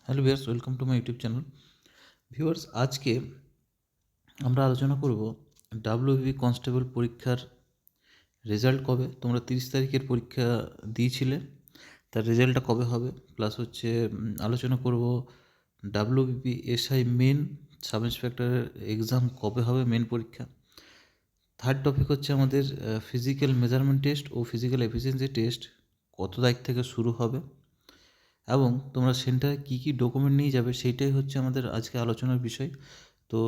Hello viewers, welcome to my YouTube channel. Viewers, আজকে আমরা আলোচনা করব ডাব্লিউবি কনস্টেবল পরীক্ষার রেজাল্ট কবে। তোমরা 30 তারিখের পরীক্ষা দিয়েছিলে, তার রেজাল্টটা কবে হবে, প্লাস হচ্ছে আলোচনা করব ডাব্লিউবিপি এসআই মেন সাব ইন্সপেক্টরের এক্সাম কবে হবে, মেন পরীক্ষা। থার্ড টপিক হচ্ছে আমাদের ফিজিক্যাল মেজারমেন্ট টেস্ট ও ফিজিক্যাল এফিসিয়েন্সি টেস্ট কত তারিখ থেকে শুরু হবে এবং তোমরা সেন্টারে কী কী ডকুমেন্ট নিয়ে যাবে সেইটাই হচ্ছে আমাদের আজকে আলোচনার বিষয়। তো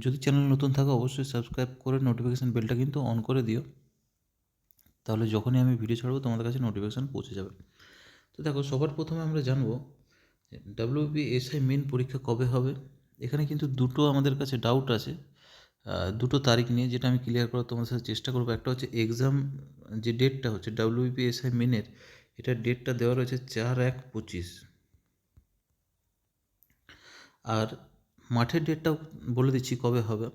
যদি চ্যানেল নতুন থাকো অবশ্যই সাবস্ক্রাইব করে নোটিফিকেশান বেলটা কিন্তু অন করে দিও, তাহলে যখনই আমি ভিডিও ছাড়বো তোমাদের কাছে নোটিফিকেশান পৌঁছে যাবে। তো দেখো, সবার প্রথমে আমরা জানবো ডাব্লিউবি এসআই মেন পরীক্ষা কবে হবে। এখানে কিন্তু দুটো আমাদের কাছে ডাউট আছে, দুটো তারিখ নিয়ে, যেটা আমি ক্লিয়ার করার তোমাদের সাথে চেষ্টা করবো। একটা হচ্ছে এক্সাম যে ডেটটা হচ্ছে ডাব্লিউবি এসআই মেনের, এটার ডেটটা দেওয়া রয়েছে 4/1/25, আর মাঠের ডেটটাও বলে দিচ্ছি কবে হবে।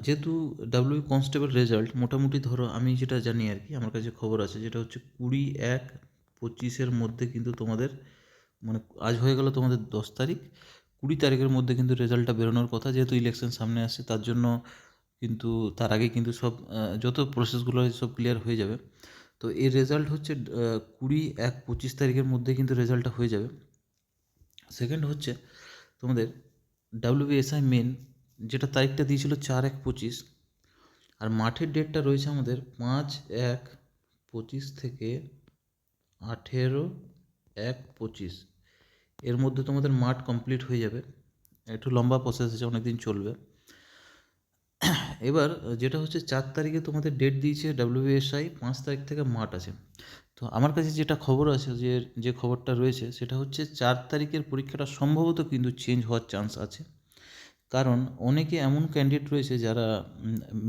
যেহেতু ডাব্লিউ কনস্টেবল রেজাল্ট মোটামুটি ধরো, আমি যেটা জানি আর কি, আমার কাছে খবর আছে, যেটা হচ্ছে 20/1/25 মধ্যে কিন্তু তোমাদের, মানে আজ হয়ে গেল তোমাদের 10 তারিখ, 20 তারিখের মধ্যে কিন্তু রেজাল্টটা বেরোনোর কথা। যেহেতু ইলেকশন সামনে আসছে, তার জন্য কিন্তু তার আগে কিন্তু সব যত প্রসেসগুলো আছে সব ক্লিয়ার হয়ে যাবে। তো এর রেজাল্ট হচ্ছে 20/1/25 মধ্যে কিন্তু রেজাল্টটা হয়ে যাবে। সেকেন্ড হচ্ছে তোমাদের ডাব্লিউবিএসআই মেন, যেটা তারিখটা দিয়েছিল 4/1/25, আর মাঠের ডেটটা রয়েছে আমাদের 5/1/25 থেকে 18/1/25, এর মধ্যে তোমাদের মাঠ কমপ্লিট হয়ে যাবে। একটু লম্বা প্রসেস আছে, অনেক দিন চলবে। এবার যেটা হচ্ছে 4 তারিখে তোমাদের ডেট দিয়েছে ডাব্লিউবিএসআই, 5 তারিখ থেকে মাঠ আছে। তো আমার কাছে যেটা খবর আছে, যে খবরটা রয়েছে সেটা হচ্ছে 4 তারিখের পরীক্ষাটা সম্ভবত কিন্তু চেঞ্জ হওয়ার চান্স আছে। কারণ অনেকে এমন ক্যান্ডিডেট রয়েছে যারা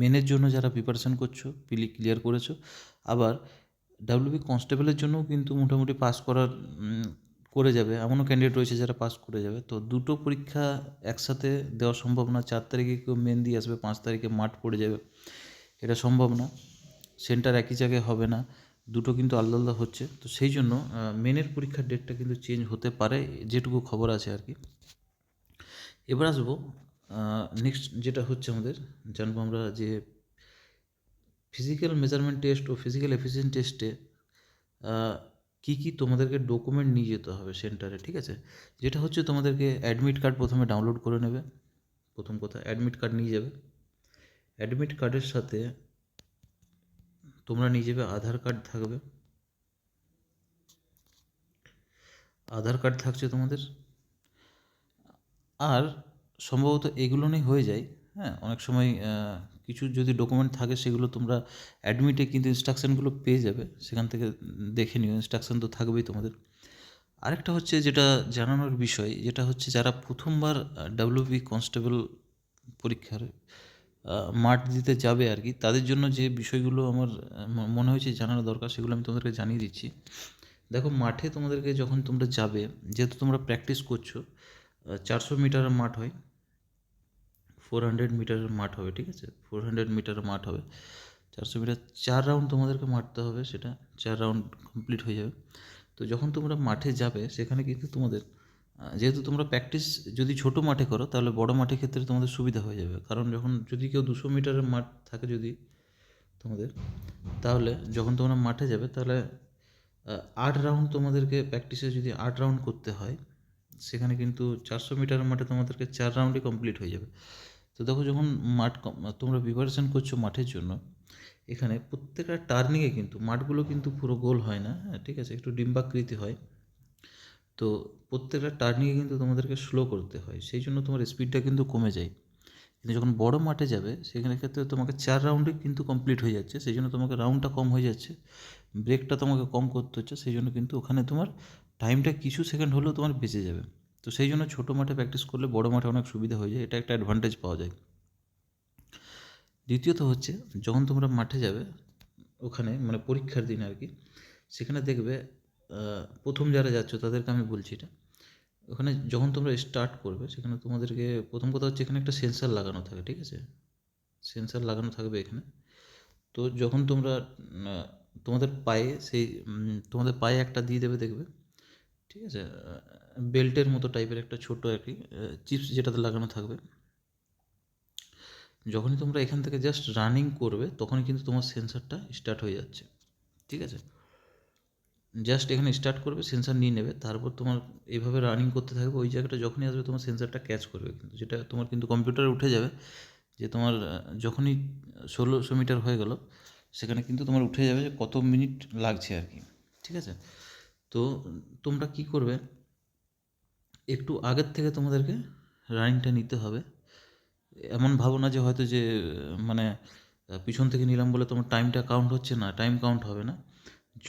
মেনের জন্য যারা প্রিপারেশান করছো, ক্লিয়ার করেছো, আবার ডাব্লিউবি কনস্টেবলের জন্যও কিন্তু মোটামুটি পাস করে যাবে, এমনও ক্যান্ডিডেট রয়েছে যারা পাস করে যাবে। তো দুটো পরীক্ষা একসাথে দেওয়া সম্ভব না। 4 তারিখে কেউ মেন দিয়ে আসবে, 5 তারিখে মাঠ পড়ে যাবে, এটা সম্ভব না। সেন্টার একই জায়গায় হবে না, দুটো কিন্তু আলাদা আলাদা হচ্ছে। তো সেই জন্য মেনের পরীক্ষার ডেটটা কিন্তু চেঞ্জ হতে পারে, যেটুকু খবর আছে আর কি। এবার আসবো নেক্সট, যেটা হচ্ছে আমাদের জানবো আমরা যে ফিজিক্যাল মেজারমেন্ট টেস্ট ও ফিজিক্যাল এফিসিয়েন্সি টেস্টে কী কী তোমাদেরকে ডকুমেন্ট নিয়ে যেতে হবে সেন্টারে, ঠিক আছে। যেটা হচ্ছে তোমাদেরকে অ্যাডমিট কার্ড প্রথমে ডাউনলোড করে নেবে। প্রথম কথা, অ্যাডমিট কার্ড নিয়ে যাবে। অ্যাডমিট কার্ডের সাথে তোমরা নিয়ে যাবে আধার কার্ড থাকবে, আধার কার্ড থাকছে তোমাদের। আর সম্ভবত এগুলো নিয়ে হয়ে যায়। হ্যাঁ, অনেক সময় কিছু যদি ডকুমেন্ট থাকে সেগুলো তোমরা অ্যাডমিটে কিন্তু ইনস্ট্রাকশানগুলো পেয়ে যাবে, সেখান থেকে দেখে নিও, ইনস্ট্রাকশান তো থাকবেই তোমাদের। আরেকটা হচ্ছে যেটা জানানোর বিষয়, যেটা হচ্ছে যারা প্রথমবার ডাব্লিউবি কনস্টেবল পরীক্ষার মাঠ দিতে যাবে আর কি, তাদের জন্য যে বিষয়গুলো আমার মনে হয়েছে জানানো দরকার, সেগুলো আমি তোমাদেরকে জানিয়ে দিচ্ছি। দেখো, মাঠে তোমাদেরকে যখন তোমরা যাবে, যেহেতু তোমরা প্র্যাকটিস করছো, 400 মিটারের মাঠ হয়, 400 মিটারের মাঠ হবে, ঠিক আছে, 400 মিটারের মাঠ হবে, 400 মিটার 4 রাউন্ড তোমাদেরকে মারতে হবে, সেটা 4 রাউন্ড কমপ্লিট হয়ে যাবে। তো যখন তোমরা মাঠে যাবে, সেখানে কিন্তু তোমাদের যেহেতু তোমরা প্র্যাকটিস যদি ছোটো মাঠে করো, তাহলে বড় মাঠের ক্ষেত্রে তোমাদের সুবিধা হয়ে যাবে। কারণ যদি কেউ 200 মিটারের মাঠ থাকে যদি তোমাদের, তাহলে যখন তোমরা মাঠে যাবে, তাহলে 8 রাউন্ড তোমাদেরকে প্র্যাকটিসে যদি 8 রাউন্ড করতে হয়, সেখানে কিন্তু 400 মিটারের মাঠে তোমাদেরকে 4 রাউন্ডে কমপ্লিট হয়ে যাবে। তো দেখো, যখন তোমরা প্রিপারেশান করছো মাঠের জন্য, এখানে প্রত্যেকটা টার্নিংয়ে কিন্তু মাঠগুলো কিন্তু পুরো গোল হয় না, হ্যাঁ ঠিক আছে, একটু ডিম্বাকৃতি হয়। তো প্রত্যেকটা টার্নিংয়ে কিন্তু তোমাদেরকে স্লো করতে হয়, সেই জন্য তোমার স্পিডটা কিন্তু কমে যায়। কিন্তু যখন বড় মাঠে যাবে, সেখানে ক্ষেত্রে তোমাকে 4 রাউন্ডে কিন্তু কমপ্লিট হয়ে যাচ্ছে, সেই জন্য তোমাকে রাউন্ডটা কম হয়ে যাচ্ছে, ব্রেকটা তোমাকে কম করতে হচ্ছে, সেই জন্য কিন্তু ওখানে তোমার টাইমটা কিছু সেকেন্ড হলেও তোমার বেঁচে যাবে। তো সেই জন্য ছোটো মাঠে প্র্যাকটিস করলে বড় মাঠে অনেক সুবিধা হয়ে যায়, এটা একটা অ্যাডভান্টেজ পাওয়া যায়। দ্বিতীয়ত হচ্ছে, যখন তোমরা মাঠে যাবে, ওখানে মানে পরীক্ষার দিন আর কি, সেখানে দেখবে প্রথম যারা যাচ্ছ তাদেরকে আমি বলছি এটা, ওখানে যখন তোমরা স্টার্ট করবে, সেখানে তোমাদেরকে প্রথম কথা হচ্ছে এখানে একটা সেন্সার লাগানো থাকে, ঠিক আছে, সেন্সার লাগানো থাকবে এখানে। তো যখন তোমরা তোমাদের পায়ে তোমাদের পায়ে একটা দিয়ে দেবে, দেখবে ঠিক আছে, বেল্টের মতো টাইপের একটা ছোটো আর কি চিপস যেটাতে লাগানো থাকবে। যখনই তোমরা এখান থেকে জাস্ট রানিং করবে তখনই কিন্তু তোমার সেন্সারটা স্টার্ট হয়ে যাচ্ছে। ঠিক আছে, জাস্ট এখানে স্টার্ট করবে, সেন্সার নিয়ে নেবে, তারপর তোমার এইভাবে রানিং করতে থাকবে। ওই জায়গাটা যখনই আসবে তোমার সেন্সারটা ক্যাচ করবে, কিন্তু যেটা তোমার কিন্তু কম্পিউটারে উঠে যাবে যে তোমার যখনই 1600 মিটার হয়ে গেল, সেখানে কিন্তু তোমার উঠে যাবে যে কত মিনিট লাগছে আর কি। ঠিক আছে, তো তোমরা কি করবে, একটু আগের থেকে তোমাদেরকে রানিংটা নিতে হবে। এমন ভাবো না যে হয়তো যে মানে পিছন থেকে নিলাম বলে তোমার টাইমটা কাউন্ট হচ্ছে না, টাইম কাউন্ট হবে না।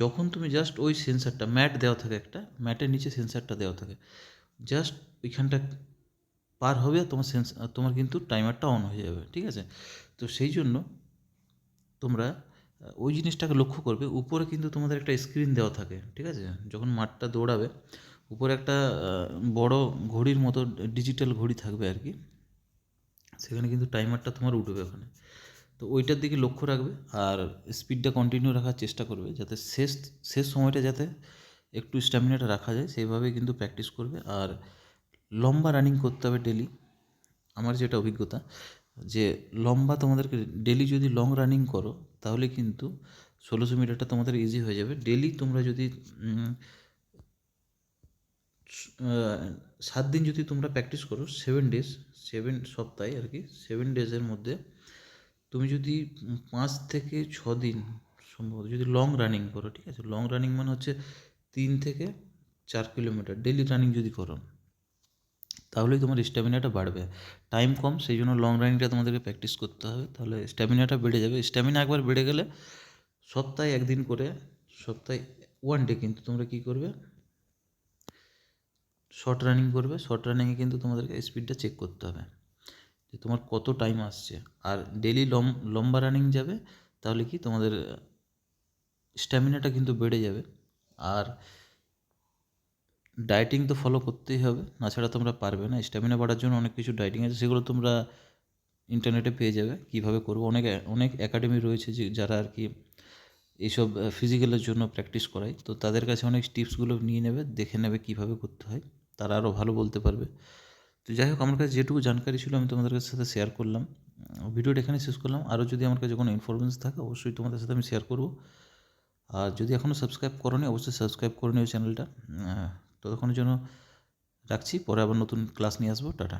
যখন তুমি জাস্ট ওই সেন্সারটা ম্যাট দেওয়া থাকে, একটা ম্যাটের নিচে সেন্সারটা দেওয়া থাকে, জাস্ট ওইখানটা পার হবে তোমার তোমার কিন্তু টাইমারটা অন হয়ে যাবে। ঠিক আছে, তো সেই জন্য তোমরা ওই জিনিসটাকে লক্ষ্য করবে। উপরে কিন্তু তোমাদের একটা স্ক্রিন দেওয়া থাকে, ঠিক আছে, যখন মাঠটা দৌড়াবে উপরে একটা বড় ঘড়ির মতো ডিজিটাল ঘড়ি থাকবে আর কি, সেখানে কিন্তু টাইমারটা তোমার উঠবে ওখানে। তো ওইটার দিকে লক্ষ্য রাখবে আর স্পিডটা কন্টিনিউ রাখার চেষ্টা করবে, যাতে শেষ শেষ সময়টা যাতে একটু স্ট্যামিনাটা রাখা যায়, সেইভাবে কিন্তু প্র্যাকটিস করবে। আর লম্বা রানিং করতে হবে ডেলি। আমার যেটা অভিজ্ঞতা, যে লম্বা তোমাদেরকে ডেলি যদি লং রানিং করো তাহলে কিন্তু 1600 মিটারটা তোমাদের ইজি হয়ে যাবে। ডেলি তোমরা যদি 7 দিন যদি তোমরা প্র্যাকটিস করো, 7 ডেজ, 7 সপ্তাহে আর কি, 7 ডেজের মধ্যে তুমি যদি 5 থেকে 6 দিন সম্ভবত যদি লং রানিং করো, ঠিক আছে, লং রানিং মানে হচ্ছে 3 থেকে 4 কিলোমিটার ডেলি রানিং যদি করো, তাহলেই তোমার স্ট্যামিনাটা বাড়বে। টাইম কম, সেই জন্য লং রানিংটা তোমাদেরকে প্র্যাকটিস করতে হবে, তাহলে স্ট্যামিনাটা বেড়ে যাবে। স্ট্যামিনা একবার বেড়ে গেলে সপ্তাহে একদিন করে, সপ্তাহে 1 ডে কিন্তু তোমরা কী করবে, শর্ট রানিং করবে। শর্ট রানিংয়ে কিন্তু তোমাদেরকে স্পিডটা চেক করতে হবে যে তোমার কত টাইম আসছে। আর ডেলি লম্বা রানিং যাবে, তাহলে কি তোমাদের স্ট্যামিনাটা কিন্তু বেড়ে যাবে। আর ডায়েটিং তো ফলো করতেই হবে, তাছাড়া তোমরা পারবে না। স্ট্যামিনা বাড়ার জন্য অনেক কিছু ডায়েটিং আছে, সেগুলো তোমরা ইন্টারনেটে পেয়ে যাবে কীভাবে করবো। অনেক অনেক একাডেমি রয়েছে যে যারা আর কি এইসব ফিজিক্যালের জন্য প্র্যাকটিস করায়, তো তাদের কাছে অনেক টিপসগুলো নিয়ে নেবে, দেখে নেবে কীভাবে করতে হয়, তারা আরও ভালো বলতে পারবে। তো যাই হোক, আমার কাছে যেটুকু জানকারি ছিল আমি তোমাদের সাথে শেয়ার করলাম। ভিডিওটা এখানে শেষ করলাম। আরও যদি আমার কাছে কোনো ইনফরমেশন থাকে অবশ্যই তোমাদের সাথে আমি শেয়ার করব। আর যদি এখনও সাবস্ক্রাইব করোনি অবশ্যই সাবস্ক্রাইব করে নিও চ্যানেলটা। ততক্ষণের জন্য রাখছি, পরে আবার নতুন ক্লাস নিয়ে আসবো। টাটা।